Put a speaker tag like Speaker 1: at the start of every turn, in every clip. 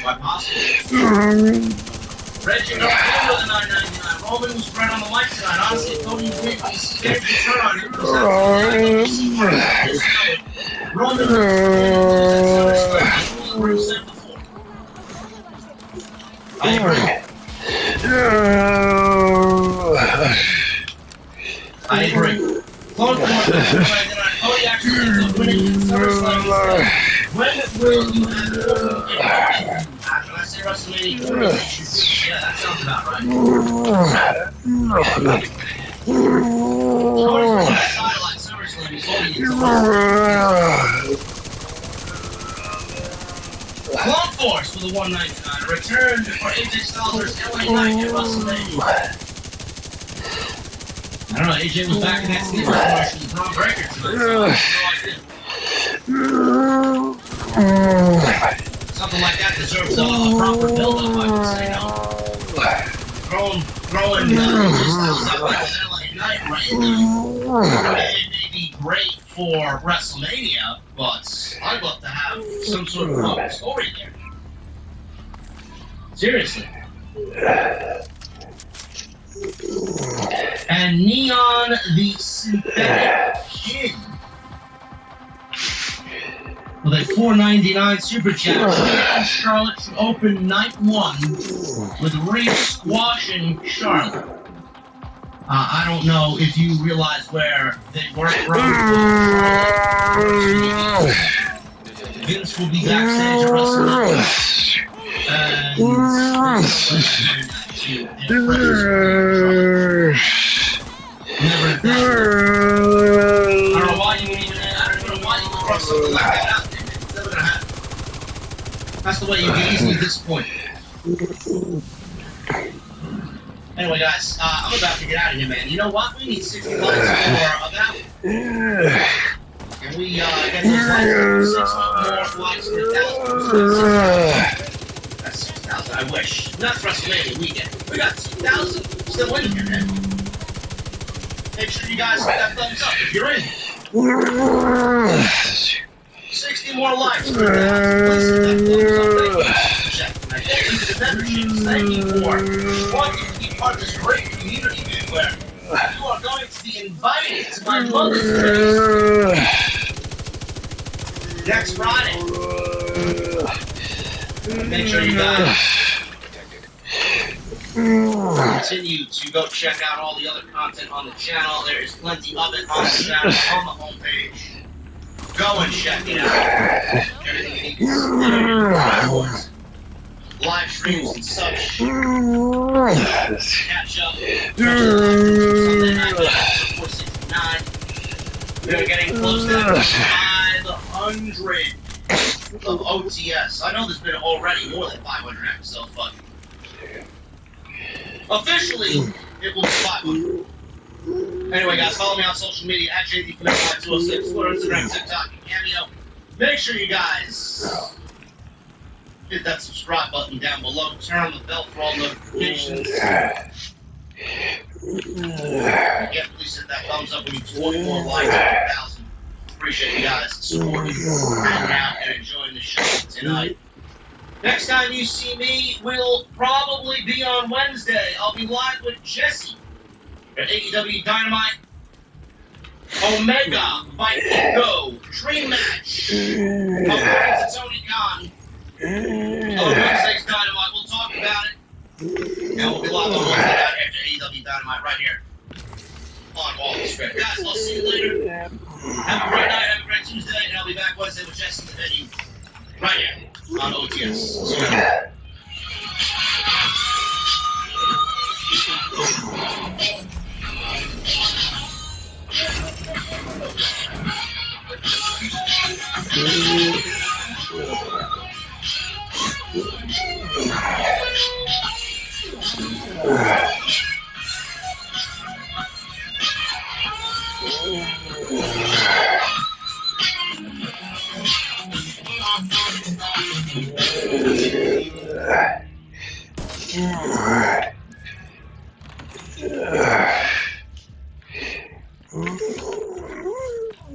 Speaker 1: Quite possible. Reggie, no paying with the $9.99. Roman was right on the mic tonight. Honestly, Tony Green was scared to turn on him. Roman was before. I agree. I agree. Clone Force, Cody actually ends up winning in SummerSlam. When will you have the When I say WrestleMania, yeah, that sounds about right. Cody's winning that title at SummerSlam. He's holding it to Clone Force with a $1.99. A return for AJ Styles versus LA Knight at WrestleMania. I don't know, AJ was back in that Steve promotion with Braun Breaker tonight, so I have no idea. Something like that deserves a proper build-up, I would say, no? Throwing AJ Styles up as LA Knight right now. It may be great for WrestleMania, but I'd love to have some sort of story there. Seriously. And Neon the Synthetic Kid with a $4.99 super chat. Neon Charlotte should open night 1 with Reed squashing Charlotte. I don't know if you realize where they were from. Vince will be backstage at WrestleMania. Never I don't know why you would even cross something like that out there. It's never gonna happen. That's the way you get easily disappointed. Anyway, guys, I'm about to get out of here, man. You know what? We need 60 likes for about. And we get those likes, 6 more likes for 1,000. That's 6,000. I wish. Not WrestleMania weekend. We got 2,000. Still waiting here, man. Make sure you guys hit that thumbs up if you're in. 60 more likes for 1,000. Please hit that thumbs up. Thank you to the memberships. Thank you for wanting to be part of this great community, man, where you are going to be invited to my mother's place next Friday. Make sure you guys continue to go check out all the other content on the channel. There is plenty of it on the channel, on the homepage. Go and check it out. Everything you need to live streams and such. Catch up. Sunday night, 469. We are getting close to 500 of OTS. I know there's been already more than 500 episodes, but officially, it will be 500. Anyway, guys, follow me on social media at JDConnect206, Twitter, Instagram, TikTok, and Cameo. Make sure you guys hit that subscribe button down below. Turn on the bell for all notifications. Again, please hit that thumbs up. We need 20 more likes to 1,000. Appreciate you guys supporting, hanging out, and enjoying the show tonight. Next time you see me will probably be on Wednesday. I'll be live with Jesse at AEW Dynamite. Omega Fight Go Dream Match. According to Tony Khan. On Wednesday's Dynamite, we'll talk about it. And we'll be live on Wednesday night after AEW Dynamite right here on All the Spread. Guys, I'll see you later. Have a great night, have a great Tuesday, and I'll be back Wednesday with Jesse in the venue right here on OTS. See you later.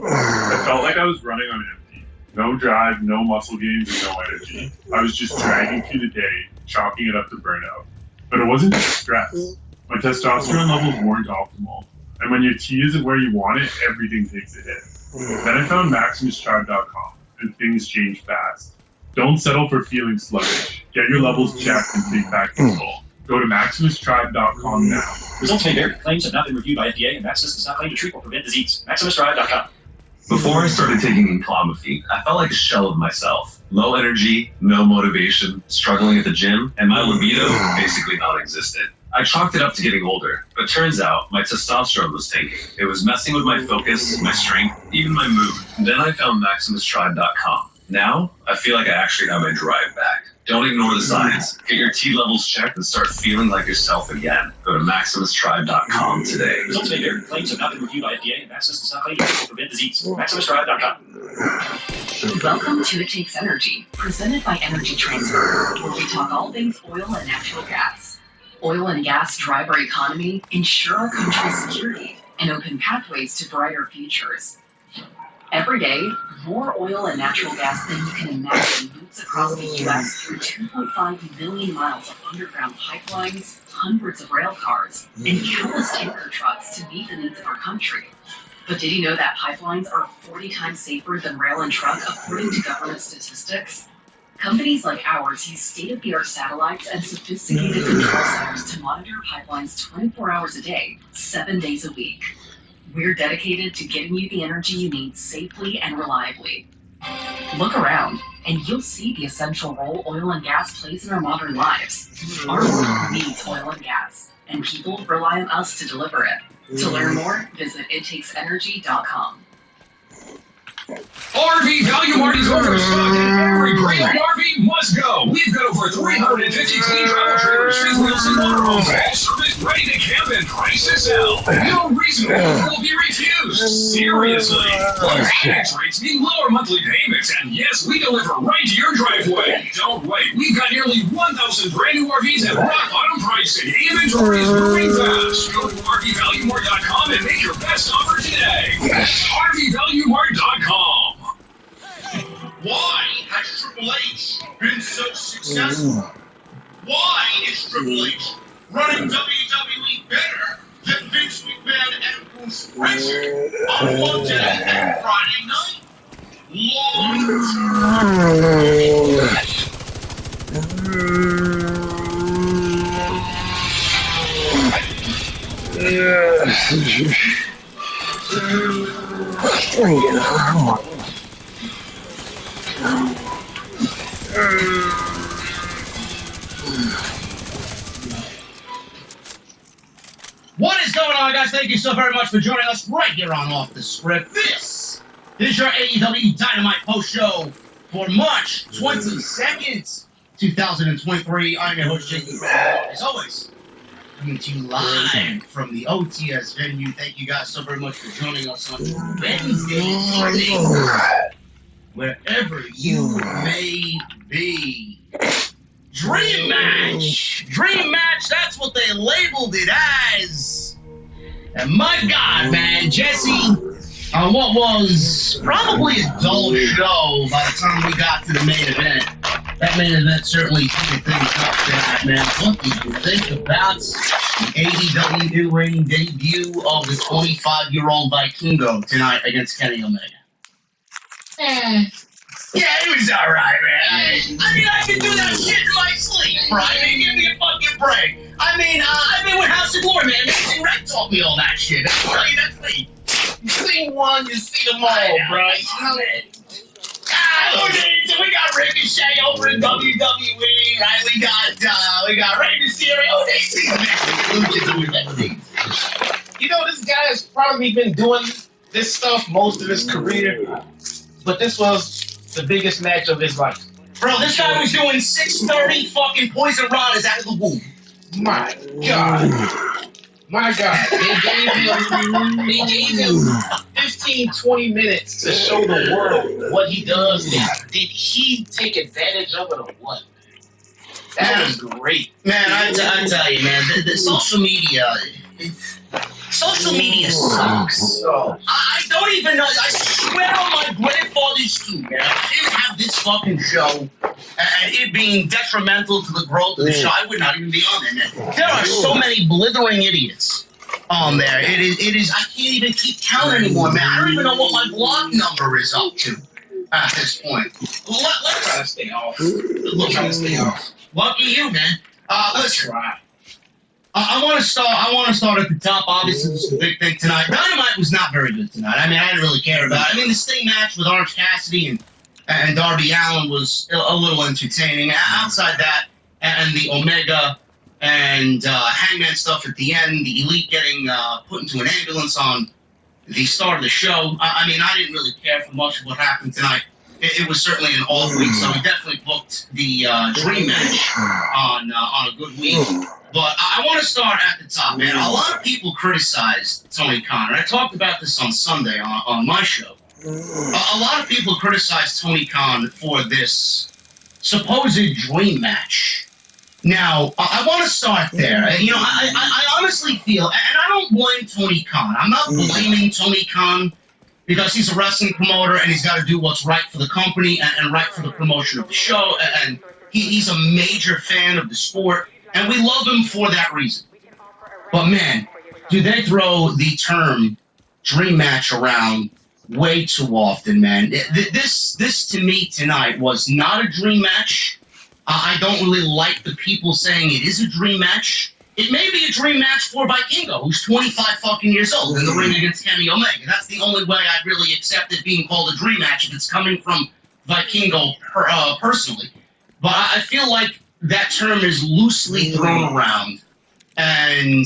Speaker 2: I felt like I was running on empty. No drive, no muscle gains, and no energy. I was just dragging through the day, chalking it up to burnout. But it wasn't just stress. My testosterone levels weren't optimal. And when your T isn't where you want it, everything takes a hit. Then I found MaximusTribe.com, and things changed fast. Don't settle for feeling sluggish. Get your levels checked and take back control. Go to MaximusTribe.com now.
Speaker 3: Results may vary. Claims have not been reviewed by FDA, and Maximus does not claim to treat or prevent disease. MaximusTribe.com.
Speaker 4: Before I started taking Clomifene, I felt like a shell of myself. Low energy, no motivation, struggling at the gym, and my libido basically non-existent. I chalked it up to getting older, but turns out my testosterone was tanking. It was messing with my focus, my strength, even my mood. Then I found MaximusTribe.com. Now, I feel like I actually have my drive back. Don't ignore the signs. Get your T levels checked and start feeling like yourself again. Go to MaximusTribe.com today.
Speaker 3: Results may vary. Claims have not been reviewed by FDA, and Maximus does not claim to treat or prevent disease. MaximusTribe.com.
Speaker 5: Welcome to It Takes Energy, presented by Energy Transfer, where we talk all things oil and natural gas. Oil and gas drive our economy, ensure our country's security, and open pathways to brighter futures. Every day, more oil and natural gas than you can imagine moves across the U.S. through 2.5 million miles of underground pipelines, hundreds of rail cars, and countless tanker trucks to meet the needs of our country. But did you know that pipelines are 40 times safer than rail and truck, according to government statistics? Companies like ours use state-of-the-art satellites and sophisticated control centers to monitor pipelines 24 hours a day, 7 days a week. We're dedicated to getting you the energy you need safely and reliably. Look around, and you'll see the essential role oil and gas plays in our modern lives. Our world needs oil and gas, and people rely on us to deliver it. To learn more, visit ittakes.energy.com.
Speaker 6: RV Value Mart is overstocked and every Greenland RV must go. We've got over 350 clean travel trailers, fifth wheels, and motorhomes, all serviced, ready to camp, and priced to sell. No reason why will be refused. Seriously. Plus, finance rates mean lower monthly payments, and yes, we deliver right to your driveway. Don't wait. We've got nearly 1,000 brand new RVs at rock bottom pricing. Inventory is moving fast. Go to RVValueMart.com and make your best offer today. RVValueMart.com.
Speaker 1: Why has Triple H been so successful? Why is Triple H running WWE better than Vince McMahon and Bruce Prichard on Monday and Friday night? What is going on, guys? Thank you so very much for joining us right here on Off the Script. This is your AEW Dynamite post show for March 22nd, 2023. I'm your host, Jason. As always, coming to you live from the OTS venue. Thank you guys so very much for joining us on Wednesday evening, wherever you may be. Dream Match! Dream Match, that's what they labeled it as. And my God, man, Jesse, on what was probably a dull show by the time we got to the main event. That main event certainly took things up tonight, man. What did you think about the AEW in-ring debut of the 25-year-old Vikingo tonight against Kenny Omega? Yeah, it was alright, man. I mean, I can do that shit in my sleep, bro. I mean, give me a fucking break. I've been with House of Glory, man. Amazing Red taught me all that shit. That's me. You see one, you see them all, bro. We got Ricochet over in WWE, right? We got Rey Mysterio. They see that.
Speaker 7: You know, this guy has probably been doing this stuff most of his career, but this was the biggest match of his life.
Speaker 1: Bro, this guy was doing 630 fucking poison riders out of the womb.
Speaker 7: My God. My God. They gave him 15, 20 minutes to show the world what he does. Did he take advantage of it or what? That was great.
Speaker 1: Man, I tell you, man, the social media, social media sucks.
Speaker 7: So,
Speaker 1: I don't even know. I swear on my grandfather's tomb, man. If I didn't have this fucking show and it being detrimental to the growth of the show, I would not even be on there, man. There are so many blithering idiots on there. It is. I can't even keep count anymore, man. I don't even know what my blog number is up to at this point. Let's
Speaker 7: try to stay off.
Speaker 1: Look,
Speaker 7: Try to stay off.
Speaker 1: lucky you, man. Listen. I want to start at the top. Obviously, this is a big thing tonight. Dynamite was not very good tonight. I mean, I didn't really care about it. I mean, the Sting match with Orange Cassidy and Darby Allin was a little entertaining. Outside that, and the Omega and Hangman stuff at the end, the Elite getting put into an ambulance on the start of the show. I mean, I didn't really care for much of what happened tonight. It was certainly an off week, so we definitely booked the Dream match on a good week. But I want to start at the top, man. A lot of people criticized Tony Khan. I talked about this on Sunday on my show. A lot of people criticized Tony Khan for this supposed dream match. Now, I want to start there. You know, I honestly feel, and I don't blame Tony Khan. I'm not blaming Tony Khan because he's a wrestling promoter and he's got to do what's right for the company and right for the promotion of the show. And he's a major fan of the sport. And we love him for that reason. But man, do they throw the term dream match around way too often, man. This to me tonight was not a dream match. I don't really like the people saying it is a dream match. It may be a dream match for Vikingo, who's 25 fucking years old in the ring against Kenny Omega. That's the only way I'd really accept it being called a dream match if it's coming from Vikingo personally. But I feel like that term is loosely thrown around. And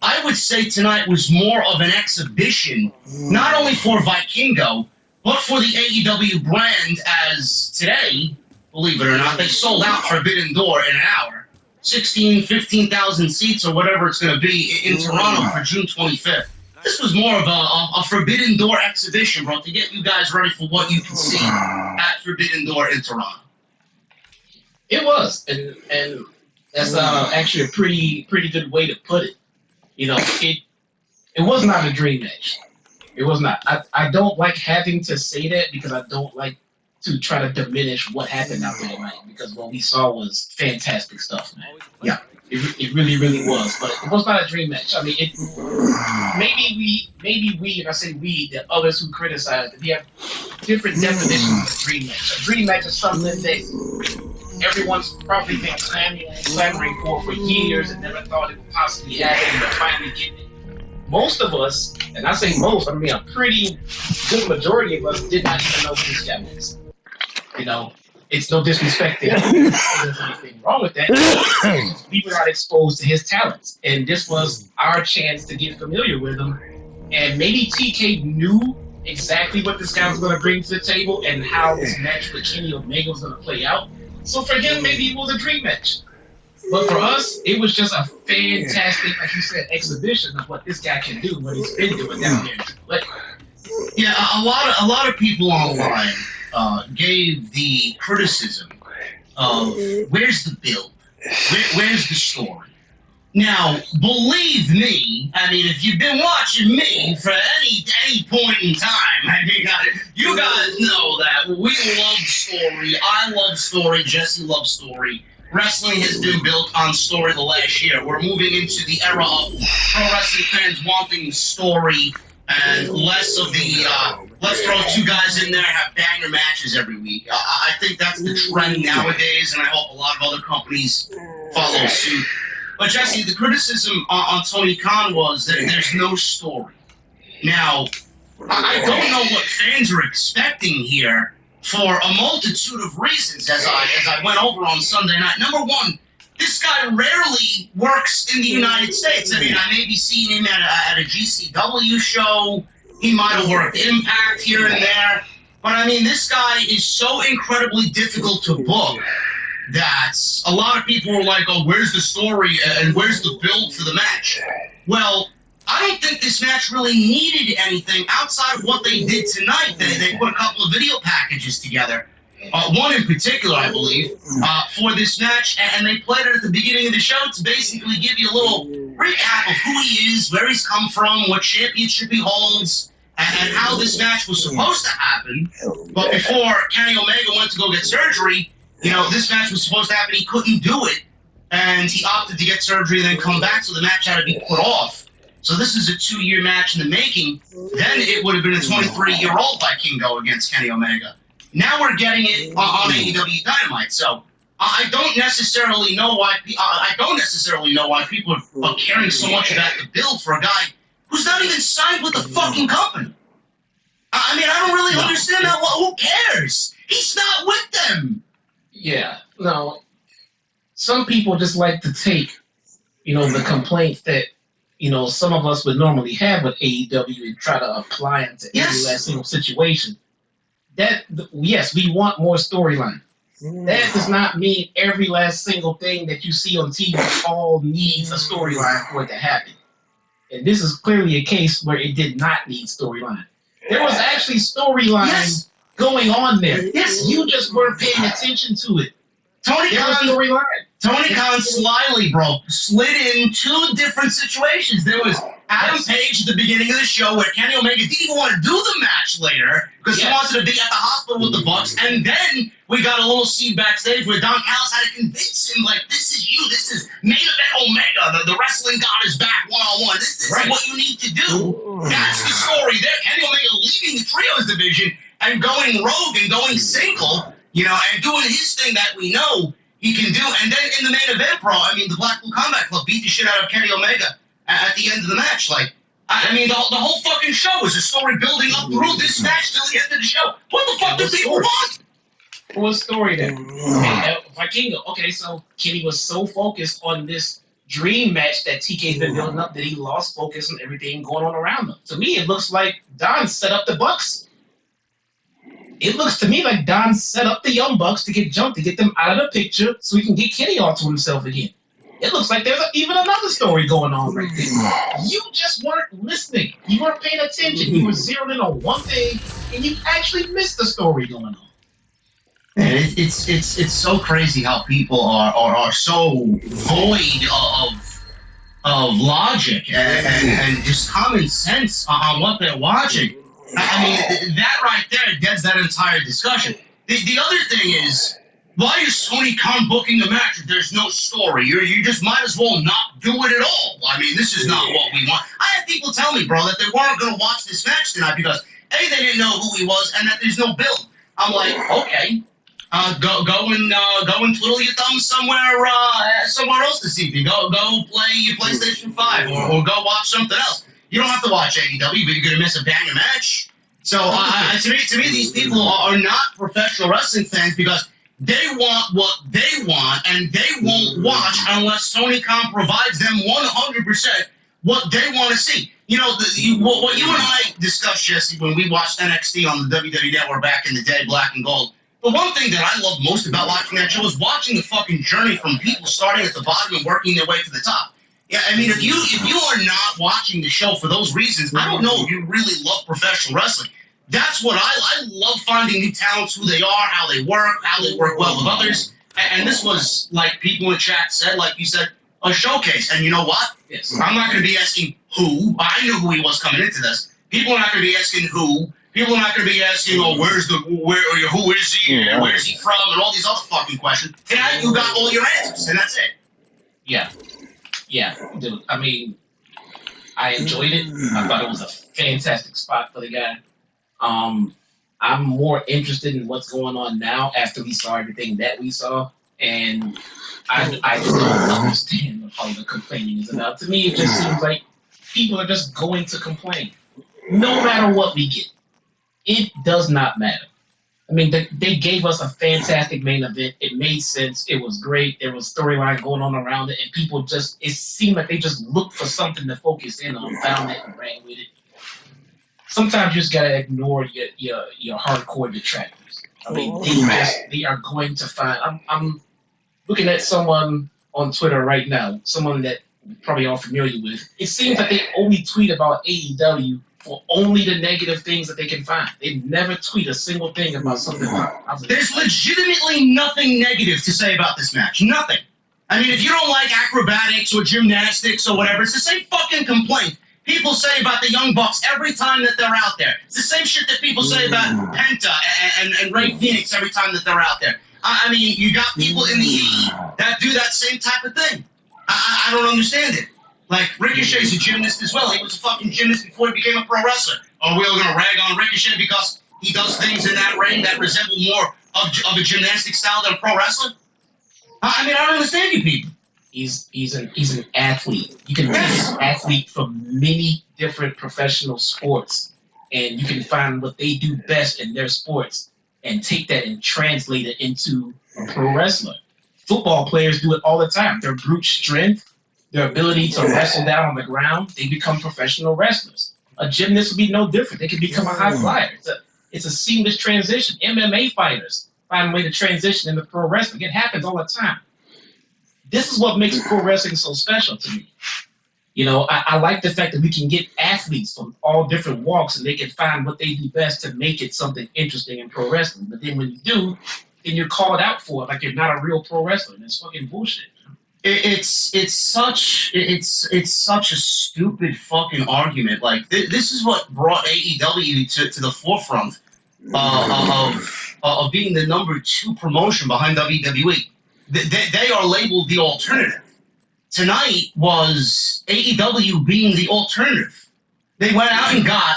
Speaker 1: I would say tonight was more of an exhibition, not only for Vikingo, but for the AEW brand, as today, believe it or not, they sold out Forbidden Door in an hour. 15,000 seats or whatever it's going to be in Toronto for June 25th. This was more of a Forbidden Door exhibition, bro, to get you guys ready for what you can see at Forbidden Door in Toronto.
Speaker 7: It was, and that's actually a pretty good way to put it. You know, it was not a dream match. It was not. I don't like having to say that because I don't like to try to diminish what happened out there tonight, because what we saw was fantastic stuff, man. Yeah, it really, really was. But it was not a dream match. I mean, maybe we, and I say we, the others who criticize it, we have different definitions of a dream match. A dream match is something that everyone's probably been clamoring for years and never thought it would possibly happen, and they're finally getting it. Most of us, and I say most, I mean a pretty good majority of us did not even know who this guy was. You know, it's no disrespect to him. There's anything wrong with that. We were not exposed to his talents, and this was our chance to get familiar with him. And maybe TK knew exactly what this guy was going to bring to the table and how this match with Kenny Omega was going to play out. So for him, maybe it was a dream match. But for us, it was just a fantastic, like you said, exhibition of what this guy can do, what he's been doing down here in Triple A.
Speaker 1: Yeah, a lot of people online gave the criticism of where's the build, where's the story. Now, believe me, I mean, if you've been watching me for any point in time, I mean, you guys know that we love story. I love story. Jesse loves story. Wrestling has been built on story the last year. We're moving into the era of pro wrestling fans wanting story and less of the let's throw two guys in there, have banger matches every week. I think that's the trend nowadays, and I hope a lot of other companies follow suit. But Jesse, the criticism on Tony Khan was that there's no story. Now, I don't know what fans are expecting here for a multitude of reasons, as I went over on Sunday night. Number one, this guy rarely works in the United States. I mean, I may be seeing him at a GCW show. He might have worked Impact here and there. But, I mean, this guy is so incredibly difficult to book that a lot of people were like, oh, where's the story and where's the build for the match? Well, I don't think this match really needed anything outside of what they did tonight. They put a couple of video packages together. one in particular, I believe, for this match, and they played it at the beginning of the show to basically give you a little recap of who he is, where he's come from, what championship he holds, and how this match was supposed to happen. But before Kenny Omega went to go get surgery, this match was supposed to happen. He couldn't do it, and he opted to get surgery and then come back, so the match had to be put off. So this is a 2-year match in the making. Then it would have been a 23-year-old Vikingo against Kenny Omega. Now we're getting it on AEW Dynamite. So I don't necessarily know why. People are caring so much about the build for a guy who's not even signed with the fucking company. I mean, I don't really understand that. Well, who cares? He's not with them.
Speaker 7: Yeah. No. Some people just like to take, the complaints that, some of us would normally have with AEW and try to apply them to every last single situation. Yes, we want more storyline. That does not mean every last single thing that you see on TV all needs a storyline for it to happen. And this is clearly a case where it did not need storyline. There was actually storyline going on there. Yes, you just weren't paying attention to it.
Speaker 1: Tony Khan slyly, slid in 2 different situations. There was Adam Page at the beginning of the show where Kenny Omega didn't even want to do the match later because he wanted to be at the hospital with the Bucks. And then we got a little scene backstage where Don Callis had to convince him, like, this is you. This is main event Omega. The wrestling god is back one-on-one. This is what you need to do. That's the story there. Kenny Omega leaving the trios division and going rogue and going single, and doing his thing that we know he can do. And then in the main event, the Blackpool Combat Club beat the shit out of Kenny Omega at the end of the match. Like, the whole fucking show is a story building up through this match till the end of the show. What the fuck do people want?
Speaker 7: What story then? Vikingo. Okay, so Kenny was so focused on this dream match that TK's been building up that he lost focus on everything going on around him. To me, it looks like Don set up the Bucks. It looks to me like Don set up the Young Bucks to get jumped, to get them out of the picture so he can get Kenny onto himself again. It looks like there's even another story going on right there. You just weren't listening. You weren't paying attention. You were zeroed in on one thing, and you actually missed the story going on.
Speaker 1: And it's so crazy how people are so void of logic and just common sense on what they're watching. I mean, that right there gets that entire discussion. The other thing is, why is Tony Khan booking a match if there's no story? You just might as well not do it at all. I mean, this is not what we want. I had people tell me, bro, that they weren't going to watch this match tonight because, A, they didn't know who he was, and that there's no build. I'm like, okay, go and twiddle your thumbs somewhere else this evening. Go play your PlayStation 5 or go watch something else. You don't have to watch AEW, but you're going to miss a banger match. So to me, these people are not professional wrestling fans because they want what they want, and they won't watch unless Tony Khan provides them 100% what they want to see. What you and I discussed, Jesse, when we watched NXT on the WWE Network back in the day, Black and Gold. The one thing that I loved most about watching that show was watching the fucking journey from people starting at the bottom and working their way to the top. Yeah, I mean, if you are not watching the show for those reasons, I don't know if you really love professional wrestling. That's what I love, finding new talents, who they are, how they work well with others. And this was, like people in chat said, like you said, a showcase. And you know what?
Speaker 7: Yes.
Speaker 1: I'm not going to be asking who. I knew who he was coming into this. People are not going to be asking who. People are not going to be asking, who is he, where's he from, and all these other fucking questions. Tonight, you got all your answers, and that's it.
Speaker 7: Yeah, dude. I mean, I enjoyed it. I thought it was a fantastic spot for the guy. I'm more interested in what's going on now after we saw everything that we saw, and I just don't understand what all the complaining is about. To me, it just seems like people are just going to complain, no matter what we get. It does not matter. I mean, they gave us a fantastic main event. It made sense. It was great. There was storyline going on around it, and people it seemed like they just looked for something to focus in on, found it, and ran with it. Sometimes you just gotta ignore your hardcore detractors. I mean, they are going to find. I'm looking at someone on Twitter right now, someone that you probably all familiar with. It seems like they only tweet about AEW for only the negative things that they can find. They never tweet a single thing about something positive.
Speaker 1: There's legitimately nothing negative to say about this match. Nothing. I mean, if you don't like acrobatics or gymnastics or whatever, it's the same fucking complaint people say about the Young Bucks every time that they're out there. It's the same shit that people say about Penta and Ray Phoenix every time that they're out there. I mean, you got people in the E that do that same type of thing. I don't understand it. Like, Ricochet's a gymnast as well. He was a fucking gymnast before he became a pro wrestler. Are we all going to rag on Ricochet because he does things in that ring that resemble more of a gymnastic style than a pro wrestler? I mean, I don't understand you people.
Speaker 7: He's an athlete. You can be an athlete from many different professional sports, and you can find what they do best in their sports and take that and translate it into a pro wrestler. Football players do it all the time. Their brute strength, their ability to wrestle down on the ground, they become professional wrestlers. A gymnast would be no different. They can become a high flyer. It's a seamless transition. MMA fighters find a way to transition into pro wrestling. It happens all the time. This is what makes pro wrestling so special to me. You know, I like the fact that we can get athletes from all different walks and they can find what they do best to make it something interesting in pro wrestling. But then when you do, then you're called out for it like you're not a real pro wrestler. And it's fucking bullshit.
Speaker 1: It's such a stupid fucking argument. Like, this is what brought AEW to the forefront of being the number 2 promotion behind WWE. They are labeled the alternative. Tonight was AEW being the alternative. They went out and got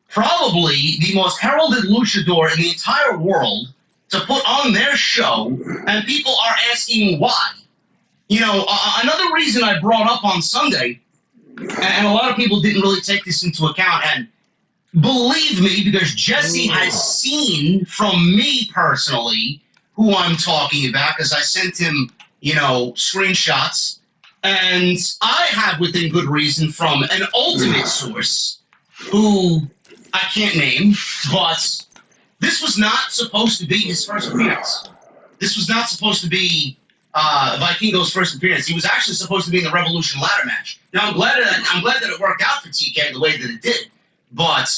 Speaker 1: probably the most heralded luchador in the entire world to put on their show, and people are asking why. You know, another reason I brought up on Sunday, and a lot of people didn't really take this into account, and believe me, because Jesse has seen from me personally who I'm talking about, because I sent him, you know, screenshots, and I have within good reason from an ultimate source who I can't name, but this was not supposed to be his first appearance. This was not supposed to be Vikingo's first appearance. He was actually supposed to be in the Revolution ladder match. Now I'm glad that it worked out for TK the way that it did, but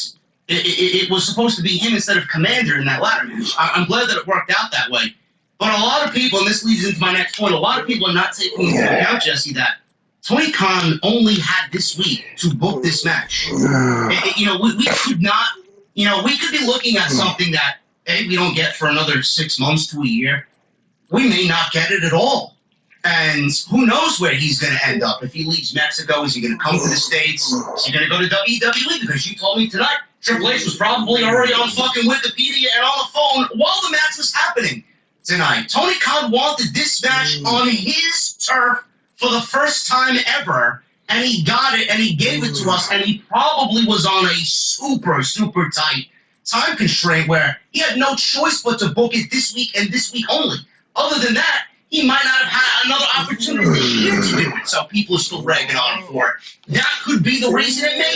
Speaker 1: it was supposed to be him instead of Commander in that ladder match. I'm glad that it worked out that way. But a lot of people, and this leads into my next point, a lot of people are not taking into account, Jesse, that Tony Khan only had this week to book this match. You know, we could not, you know, we could be looking at something that, A, we don't get for another 6 months to a year. We may not get it at all. And who knows where he's going to end up. If he leaves Mexico, is he going to come to the States? Is he going to go to WWE? Because you told me tonight Triple H was probably already on fucking Wikipedia and on the phone while the match was happening tonight. Tony Khan wanted this match on his turf for the first time ever, and he got it, and he gave it to us, and he probably was on a super, super tight time constraint where he had no choice but to book it this week and this week only. Other than that, he might not have had another opportunity this year to do it, so people are still ragging on him for it. That could be the reason it may